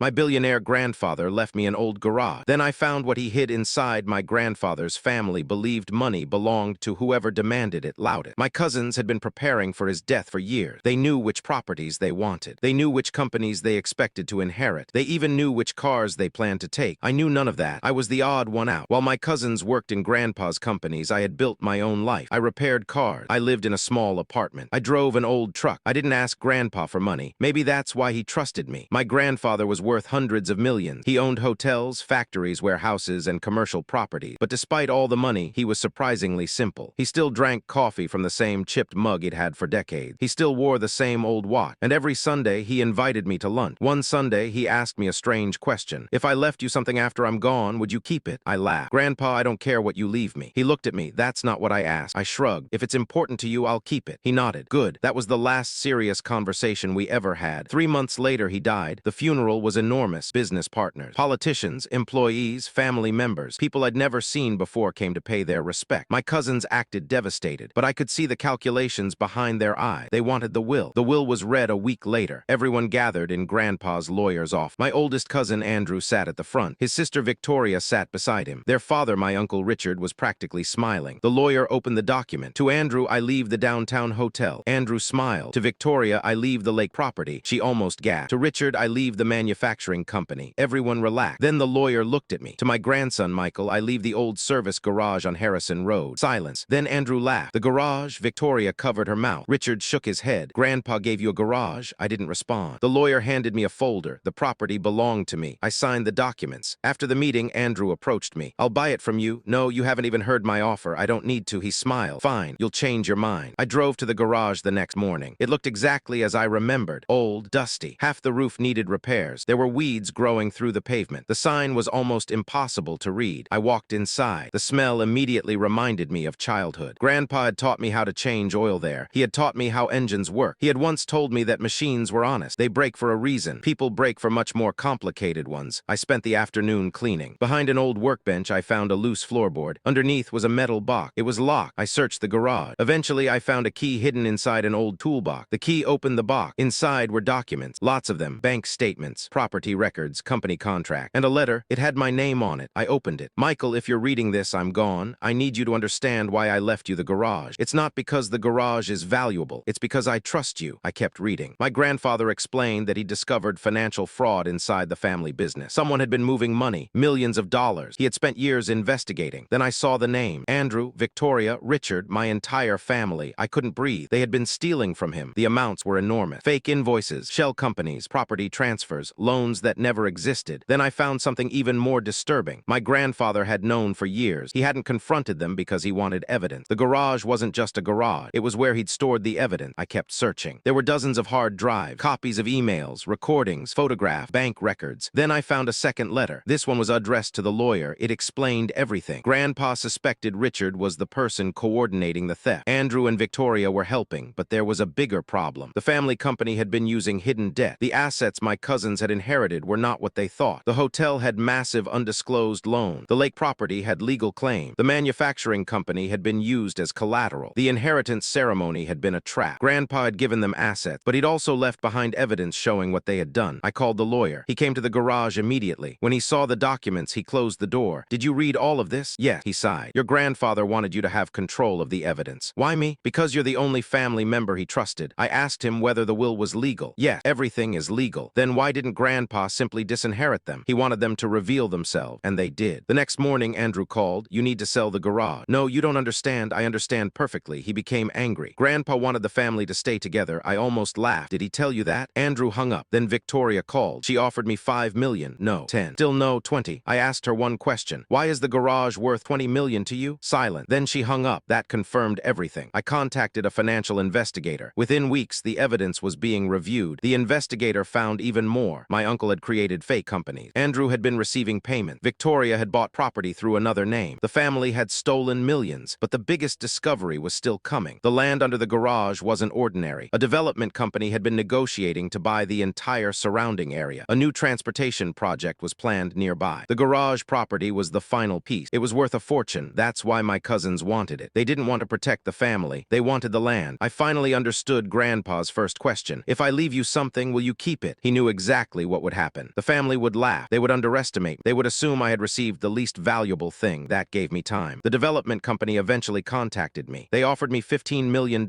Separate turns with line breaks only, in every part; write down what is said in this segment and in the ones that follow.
My billionaire grandfather left me an old garage. Then I found what he hid inside. My grandfather's family believed money belonged to whoever demanded it loudest. My cousins had been preparing for his death for years. They knew which properties they wanted. They knew which companies they expected to inherit. They even knew which cars they planned to take. I knew none of that. I was the odd one out. While my cousins worked in grandpa's companies, I had built my own life. I repaired cars. I lived in a small apartment. I drove an old truck. I didn't ask grandpa for money. Maybe that's why he trusted me. My grandfather was worth hundreds of millions. He owned hotels, factories, warehouses, and commercial property. But despite all the money, he was surprisingly simple. He still drank coffee from the same chipped mug he'd had for decades. He still wore the same old watch. And every Sunday, he invited me to lunch. One Sunday, he asked me a strange question. If I left you something after I'm gone, would you keep it? I laughed. Grandpa, I don't care what you leave me. He looked at me. That's not what I asked. I shrugged. If it's important to you, I'll keep it. He nodded. Good. That was the last serious conversation we ever had. 3 months later, he died. The funeral was enormous. Business partners, politicians, employees, family members, people I'd never seen before came to pay their respect. My cousins acted devastated, but I could see the calculations behind their eyes. They wanted the will. The will was read a week later. Everyone gathered in Grandpa's lawyer's office. My oldest cousin Andrew sat at the front. His sister Victoria sat beside him. Their father, my Uncle Richard, was practically smiling. The lawyer opened the document. To Andrew, I leave the downtown hotel. Andrew smiled. To Victoria, I leave the lake property. She almost gasped. To Richard, I leave the manufacturing company. Everyone relaxed. Then the lawyer looked at me. To my grandson, Michael, I leave the old service garage on Harrison Road. Silence. Then Andrew laughed. The garage? Victoria covered her mouth. Richard shook his head. Grandpa gave you a garage? I didn't respond. The lawyer handed me a folder. The property belonged to me. I signed the documents. After the meeting, Andrew approached me. I'll buy it from you. No, you haven't even heard my offer. I don't need to. He smiled. Fine. You'll change your mind. I drove to the garage the next morning. It looked exactly as I remembered. Old, dusty. Half the roof needed repairs. There were weeds growing through the pavement. The sign was almost impossible to read. I walked inside. The smell immediately reminded me of childhood. Grandpa had taught me how to change oil there. He had taught me how engines work. He had once told me that machines were honest. They break for a reason. People break for much more complicated ones. I spent the afternoon cleaning. Behind an old workbench, I found a loose floorboard. Underneath was a metal box. It was locked. I searched the garage. Eventually, I found a key hidden inside an old toolbox. The key opened the box. Inside were documents. Lots of them. Bank statements, property records, company contract, and a letter. It had my name on it. I opened it. Michael, if you're reading this, I'm gone. I need you to understand why I left you the garage. It's not because the garage is valuable. It's because I trust you. I kept reading. My grandfather explained that he discovered financial fraud inside the family business. Someone had been moving money, millions of dollars. He had spent years investigating. Then I saw the name. Andrew, Victoria, Richard, my entire family. I couldn't breathe. They had been stealing from him. The amounts were enormous. Fake invoices, shell companies, property transfers, loans that never existed. Then I found something even more disturbing. My grandfather had known for years. He hadn't confronted them because he wanted evidence. The garage wasn't just a garage. It was where he'd stored the evidence. I kept searching. There were dozens of hard drives, copies of emails, recordings, photographs, bank records. Then I found a second letter. This one was addressed to the lawyer. It explained everything. Grandpa suspected Richard was the person coordinating the theft. Andrew and Victoria were helping, but there was a bigger problem. The family company had been using hidden debt. The assets my cousins had inherited were not what they thought. The hotel had massive undisclosed loans. The lake property had legal claim. The manufacturing company had been used as collateral. The inheritance ceremony had been a trap. Grandpa had given them assets, but he'd also left behind evidence showing what they had done. I called the lawyer. He came to the garage immediately. When he saw the documents, he closed the door. Did you read all of this? Yes, he sighed. Your grandfather wanted you to have control of the evidence. Why me? Because you're the only family member he trusted. I asked him whether the will was legal. Yes, everything is legal. Then why didn't Grandpa simply disinherit them? He wanted them to reveal themselves, and they did. The next morning, Andrew called. You need to sell the garage. No, you don't understand. I understand perfectly. He became angry. Grandpa wanted the family to stay together. I almost laughed. Did he tell you that? Andrew hung up. Then Victoria called. She offered me $5 million. No. 10. Still no. 20. I asked her one question. Why is the garage worth $20 million to you? Silent. Then she hung up. That confirmed everything. I contacted a financial investigator. Within weeks, the evidence was being reviewed. The investigator found even more. My uncle had created fake companies. Andrew had been receiving payment. Victoria had bought property through another name. The family had stolen millions. But the biggest discovery was still coming. The land under the garage wasn't ordinary. A development company had been negotiating to buy the entire surrounding area. A new transportation project was planned nearby. The garage property was the final piece. It was worth a fortune. That's why my cousins wanted it. They didn't want to protect the family. They wanted the land. I finally understood Grandpa's first question. If I leave you something, will you keep it? He knew exactly exactly what would happen. The family would laugh. They would underestimate. They would assume I had received the least valuable thing. That gave me time. The development company eventually contacted me. They offered me $15 million.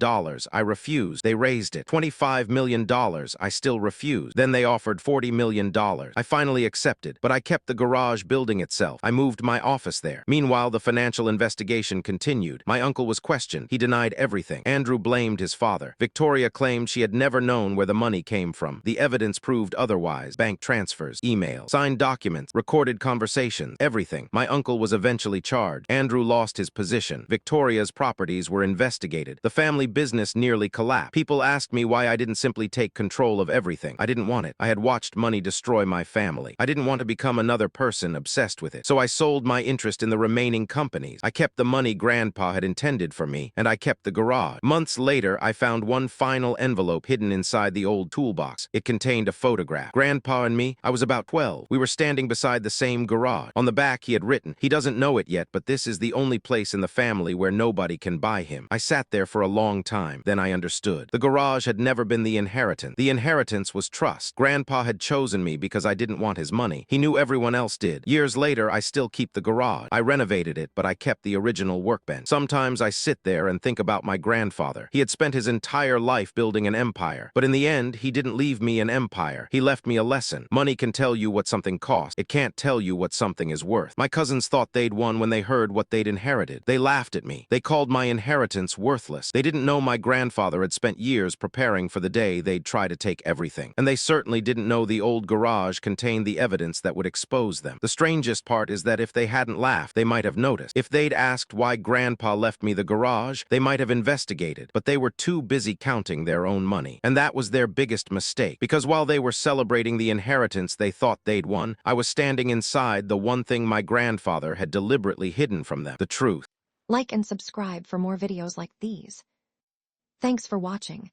I refused. They raised it. $25 million. I still refused. Then they offered $40 million. I finally accepted, but I kept the garage building itself. I moved my office there. Meanwhile, the financial investigation continued. My uncle was questioned. He denied everything. Andrew blamed his father. Victoria claimed she had never known where the money came from. The evidence proved otherwise. Bank transfers, emails, signed documents, recorded conversations, everything. My uncle was eventually charged. Andrew lost his position. Victoria's properties were investigated. The family business nearly collapsed. People asked me why I didn't simply take control of everything. I didn't want it. I had watched money destroy my family. I didn't want to become another person obsessed with it. So I sold my interest in the remaining companies. I kept the money Grandpa had intended for me, and I kept the garage. Months later, I found one final envelope hidden inside the old toolbox. It contained a photograph. Grandpa and me, I was about 12. We were standing beside the same garage. On the back, he had written, "He doesn't know it yet, but this is the only place in the family where nobody can buy him." I sat there for a long time. Then I understood. The garage had never been the inheritance. The inheritance was trust. Grandpa had chosen me because I didn't want his money. He knew everyone else did. Years later, I still keep the garage. I renovated it, but I kept the original workbench. Sometimes I sit there and think about my grandfather. He had spent his entire life building an empire, but in the end, he didn't leave me an empire. He left me a lesson. Money can tell you what something costs. It can't tell you what something is worth. My cousins thought they'd won when they heard what they'd inherited. They laughed at me. They called my inheritance worthless. They didn't know my grandfather had spent years preparing for the day they'd try to take everything. And they certainly didn't know the old garage contained the evidence that would expose them. The strangest part is that if they hadn't laughed, they might have noticed. If they'd asked why Grandpa left me the garage, they might have investigated. But they were too busy counting their own money. And that was their biggest mistake. Because while they were celebrating the inheritance they thought they'd won, I was standing inside the one thing my grandfather had deliberately hidden from them: the truth.
Like and subscribe for more videos like these. Thanks for watching.